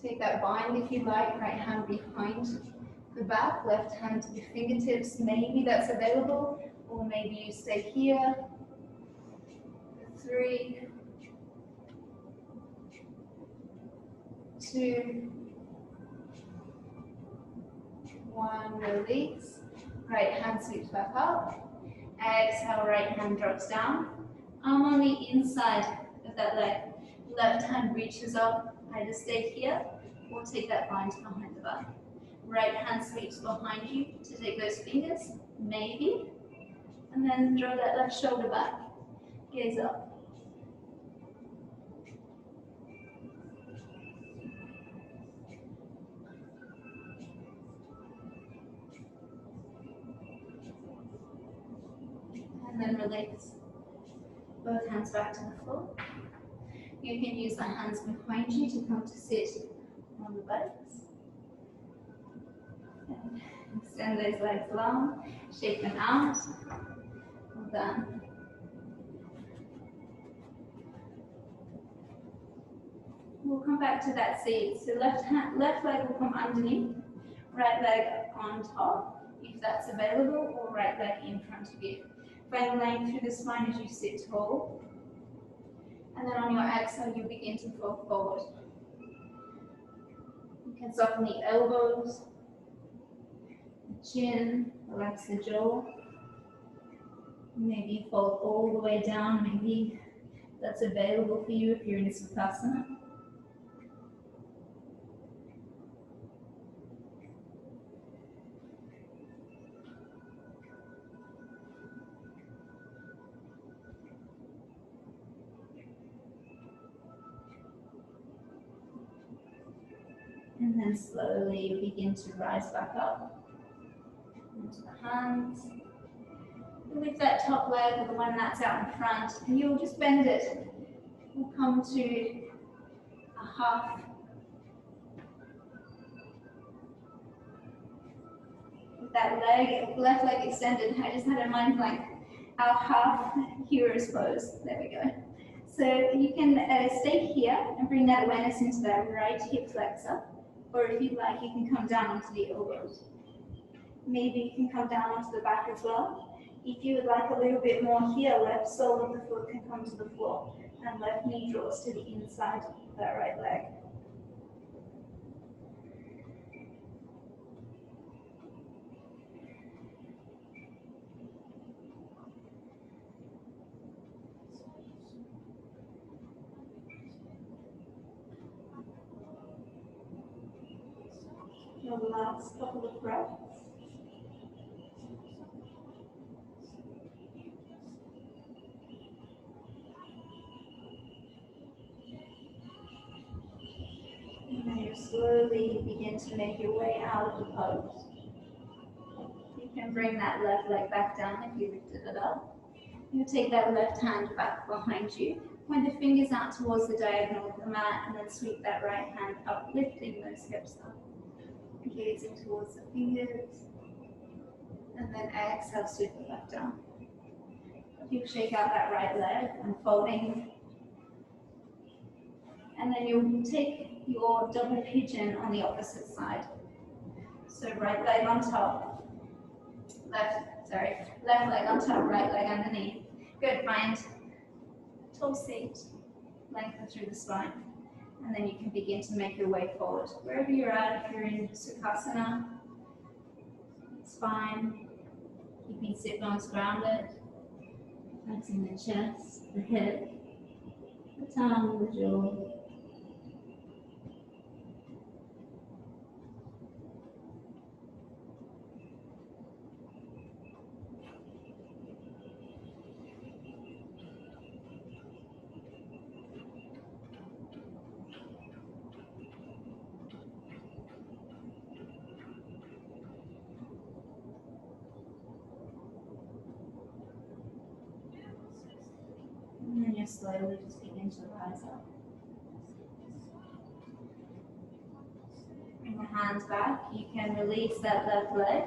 Take that bind if you like. Right hand behind the back. Left hand to the fingertips. Maybe that's available. Or maybe you stay here. 3, 2, 1, release. Right hand sweeps back up. Exhale, right hand drops down. Arm on the inside of that leg. Left hand reaches up. Either stay here or take that bind behind the back. Right hand sweeps behind you to take those fingers, maybe. And then draw that left shoulder back. Gaze up. And then release. Both hands back to the floor. You can use the hands behind you to come to sit on the buttocks. And extend those legs long, shake them out. Well done. We'll come back to that seat. So left leg will come underneath, right leg on top, if that's available, or right leg in front of you. Find length through the spine as you sit tall. And then on your exhale, you begin to fall forward. You can soften the elbows, the chin, relax the jaw. Maybe fold all the way down. Maybe that's available for you if you're in Sukhasana. then slowly begin to rise back up into the hands. Lift that top leg, the one that's out in front, and you'll just bend it. We'll come to a half. With that leg, left leg extended, I just had a mind blank. Our half hero's pose. There we go. So you can stay here and bring that awareness into that right hip flexor. Or if you'd like, you can come down onto the elbows. Maybe you can come down onto the back as well. If you would like a little bit more here, left sole of the foot can come to the floor and left knee draws to the inside of that right leg. The last couple of breaths. And then you slowly begin to make your way out of the pose. You can bring that left leg back down if you lifted it up. You take that left hand back behind you. Point the fingers out towards the diagonal of the mat and then sweep that right hand up, lifting those hips up. Gazing towards the fingers. And then exhale, sweep it back down. You shake out that right leg, unfolding. And then you'll take your double pigeon on the opposite side. So right leg on top, left leg on top, right leg underneath. Good, find tall seat, lengthen through the spine. And then you can begin to make your way forward. Wherever you're at, if you're in Buddakonasana, it's fine. Keeping sit bones grounded, flexing the chest, the head, the tongue, the jaw. And then you slowly just begin to rise up. Bring the hands back. You can release that left leg,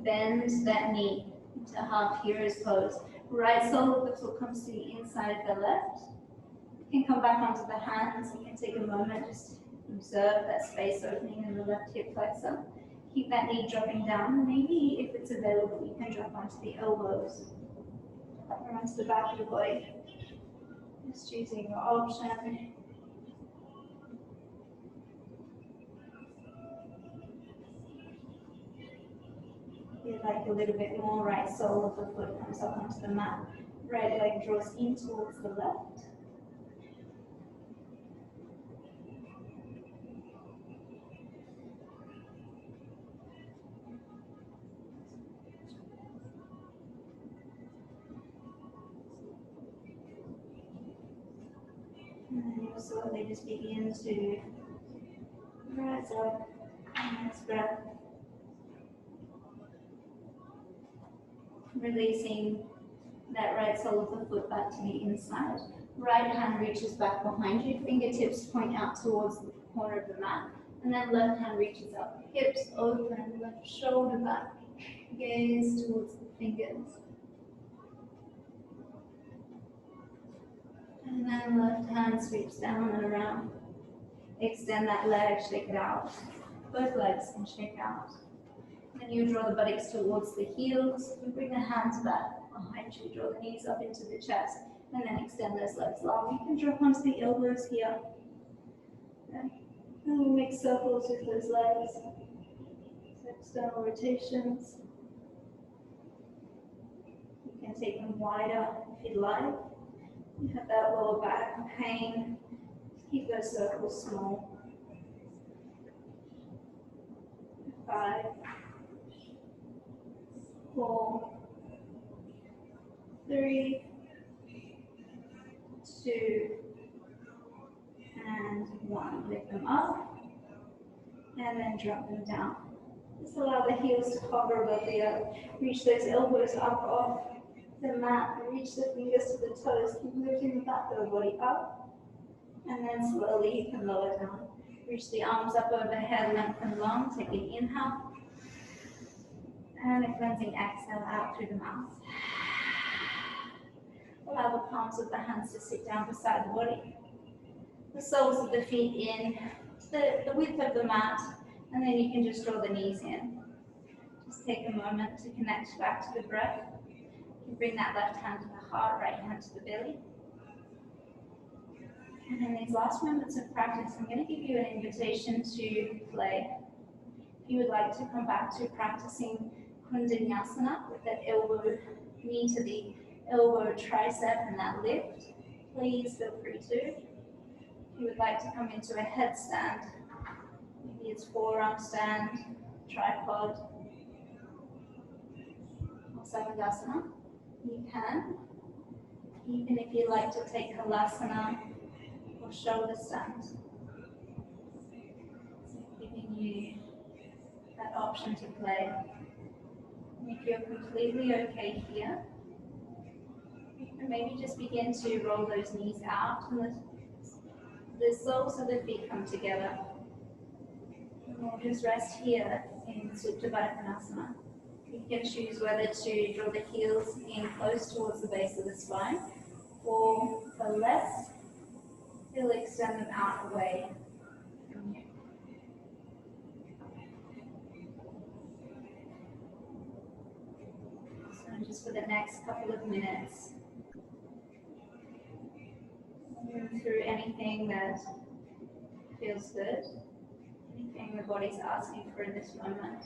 bend that knee into half hero's pose. Right sole of the foot comes to the inside of the left. You can come back onto the hands. You can take a moment just to observe that space opening in the left hip flexor. Keep that knee dropping down. Maybe if it's available, you can drop onto the elbows or onto the back of the body. Just choosing your option. Feel like a little bit more right sole of the foot comes up onto the mat. Right leg draws in towards the left. And then you slowly just begin to rise up. Next breath. Releasing that right sole of the foot back to the inside. Right hand reaches back behind you. Fingertips point out towards the corner of the mat. And then left hand reaches up. Hips open, left shoulder back. Gaze towards the fingers. And then left hand sweeps down and around. Extend that leg, shake it out. Both legs can shake out. Then you draw the buttocks towards the heels. You bring the hands back behind you. Draw the knees up into the chest. And then extend those legs long. You can drop onto the elbows here. Okay. And we'll make circles with those legs. So external rotations. You can take them wider if you'd like. You have that lower back pain. Keep those circles small. 5, 4, 3, 2, and 1. Lift them up and then drop them down. Just allow the heels to hover above the earth. Reach those elbows up off the mat. Reach the fingers to the toes. Keep lifting the back of the body up. And then slowly you can lower down. Reach the arms up overhead, lengthen long. Take an inhale. And a cleansing exhale out through the mouth. Allow the palms of the hands to sit down beside the body. The soles of the feet in, the width of the mat, and then you can just draw the knees in. Just take a moment to connect back to the breath. You can bring that left hand to the heart, right hand to the belly. And in these last moments of practice, I'm going to give you an invitation to play. If you would like to come back to practicing koundinyasana with that elbow, knee to the elbow tricep and that lift, please feel free to. If you would like to come into a headstand, maybe it's forearm stand, tripod, or scandasana, you can. Even if you'd like to take halasana or shoulder stand, giving you that option to play. And if you're completely okay here, and maybe just begin to roll those knees out and the soles of the feet come together. And we'll just rest here in Buddakonasana. You can choose whether to draw the heels in close towards the base of the spine, or for less, you'll extend them out away from you. So just for the next couple of minutes, move through anything that feels good, anything the body's asking for in this moment.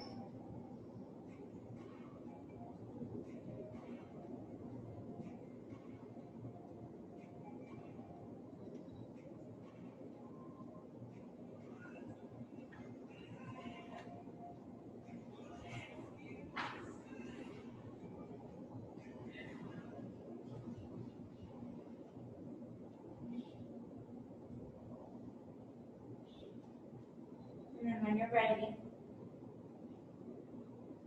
And then when you're ready,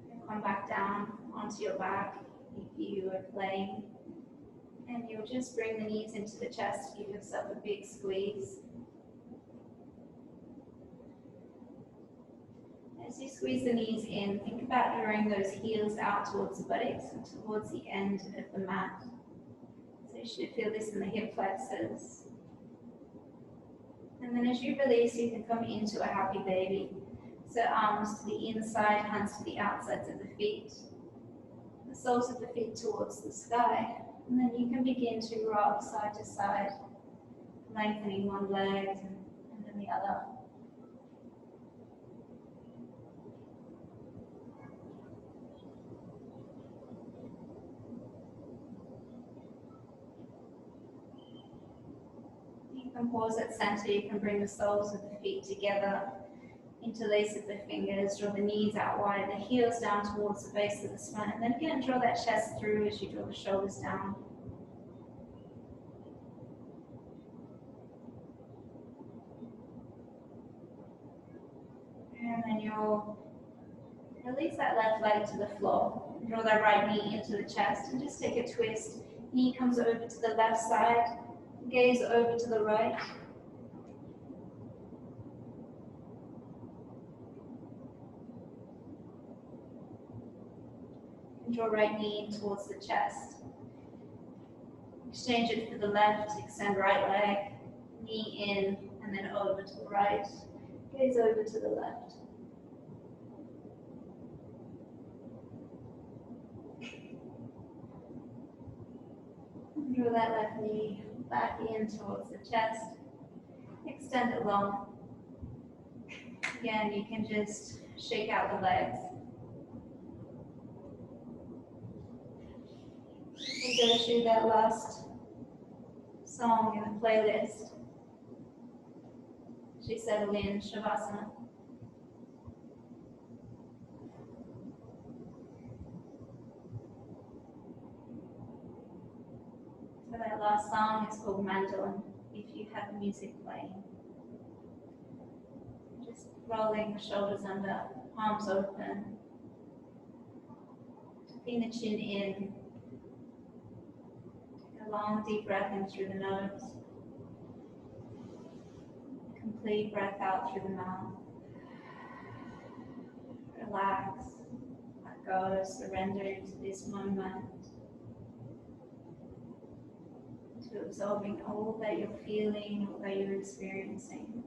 you'll come back down onto your back if you are playing. And you'll just bring the knees into the chest, give yourself a big squeeze. As you squeeze the knees in, think about drawing those heels out towards the buttocks and towards the end of the mat. So you should feel this in the hip flexors. And then as you release, you can come into a happy baby. So arms to the inside, hands to the outsides of the feet. The soles of the feet towards the sky. And then you can begin to rock side to side, lengthening one leg and then the other. You can pause at center, you can bring the soles of the feet together, interlace of the fingers, draw the knees out wide, the heels down towards the base of the spine, and then again draw that chest through as you draw the shoulders down. And then you'll release that left leg to the floor, draw that right knee into the chest, and just take a twist. Knee comes over to the left side, gaze over to the right. Draw right knee in towards the chest. Exchange it for the left, extend right leg, knee in, and then over to the right. Gaze over to the left. And draw that left knee back in towards the chest. Extend it long. Again, you can just shake out the legs. We'll go through that last song in the playlist. She settled in Shavasana. So that last song is called Mandolin, if you have music playing. Just rolling the shoulders under, palms open, tucking the chin in. Take a long deep breath in through the nose. Complete breath out through the mouth. Relax, let go, surrender to this moment, to absorbing all that you're feeling, all that you're experiencing.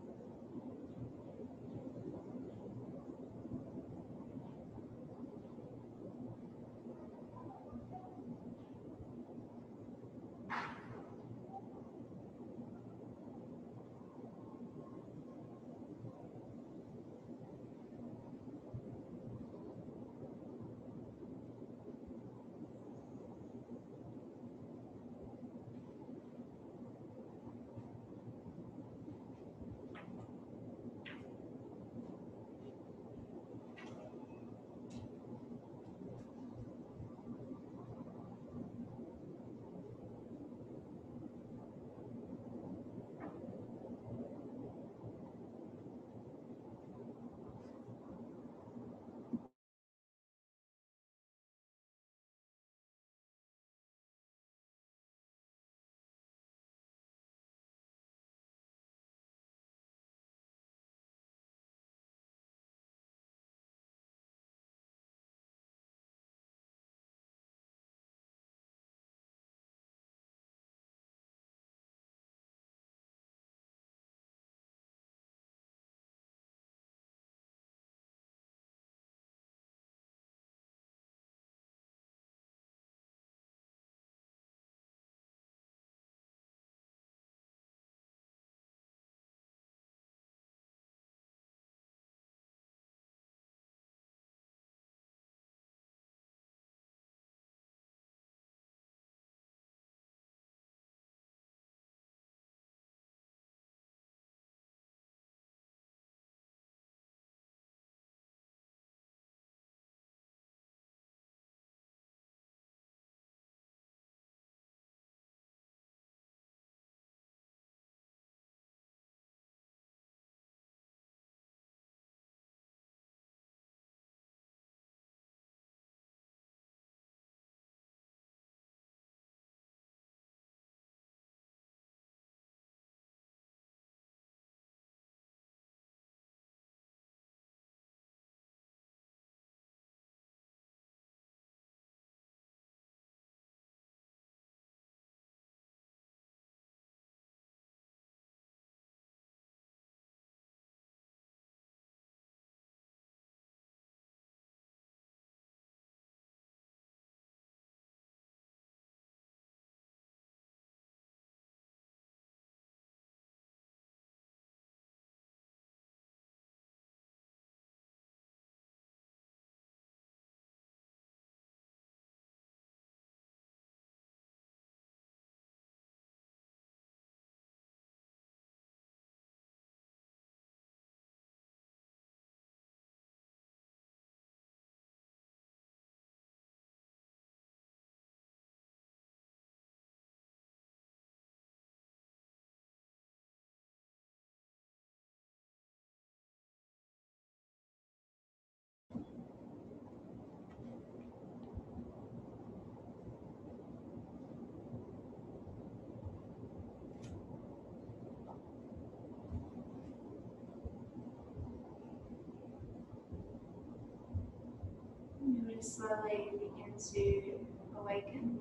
You will slowly begin to awaken.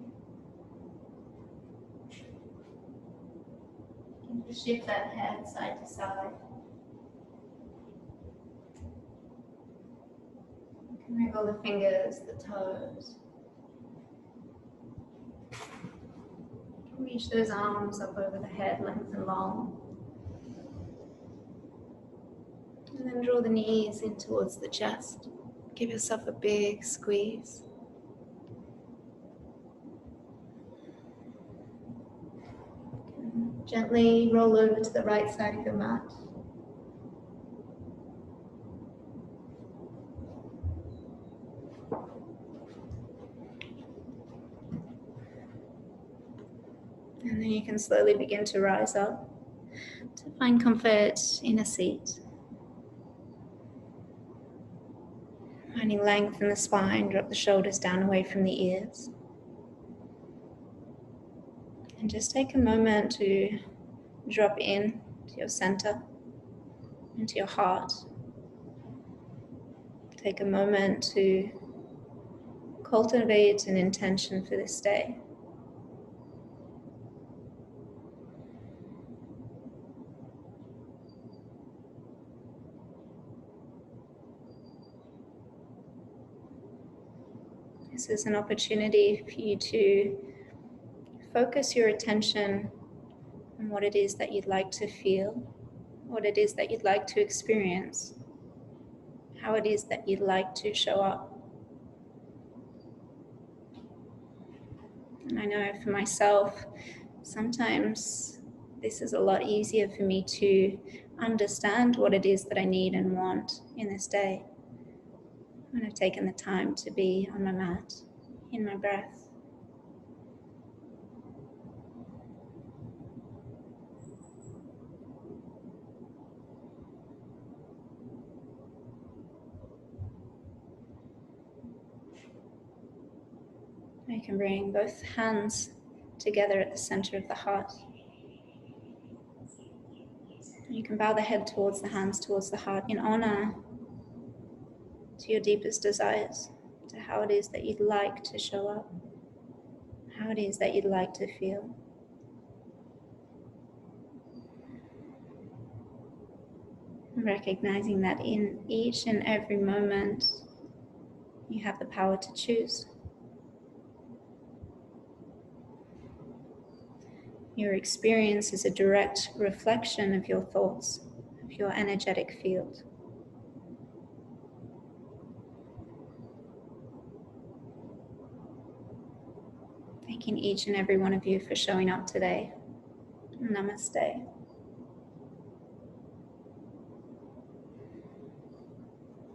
Begin to shift that head side to side. You can move all the fingers, the toes. Reach those arms up over the head, length and long. And then draw the knees in towards the chest. Give yourself a big squeeze. Gently roll over to the right side of your mat. And then you can slowly begin to rise up to find comfort in a seat. Finding length in the spine, drop the shoulders down away from the ears. And just take a moment to drop in to your center, into your heart. Take a moment to cultivate an intention for this day. This is an opportunity for you to focus your attention on what it is that you'd like to feel, what it is that you'd like to experience, how it is that you'd like to show up. And I know for myself, sometimes this is a lot easier for me to understand what it is that I need and want in this day, when I've taken the time to be on my mat, in my breath. You can bring both hands together at the center of the heart. You can bow the head towards the hands, towards the heart, in honor to your deepest desires, to how it is that you'd like to show up, how it is that you'd like to feel. Recognizing that in each and every moment, you have the power to choose. Your experience is a direct reflection of your thoughts, of your energetic field. Thanking each and every one of you for showing up today. Namaste.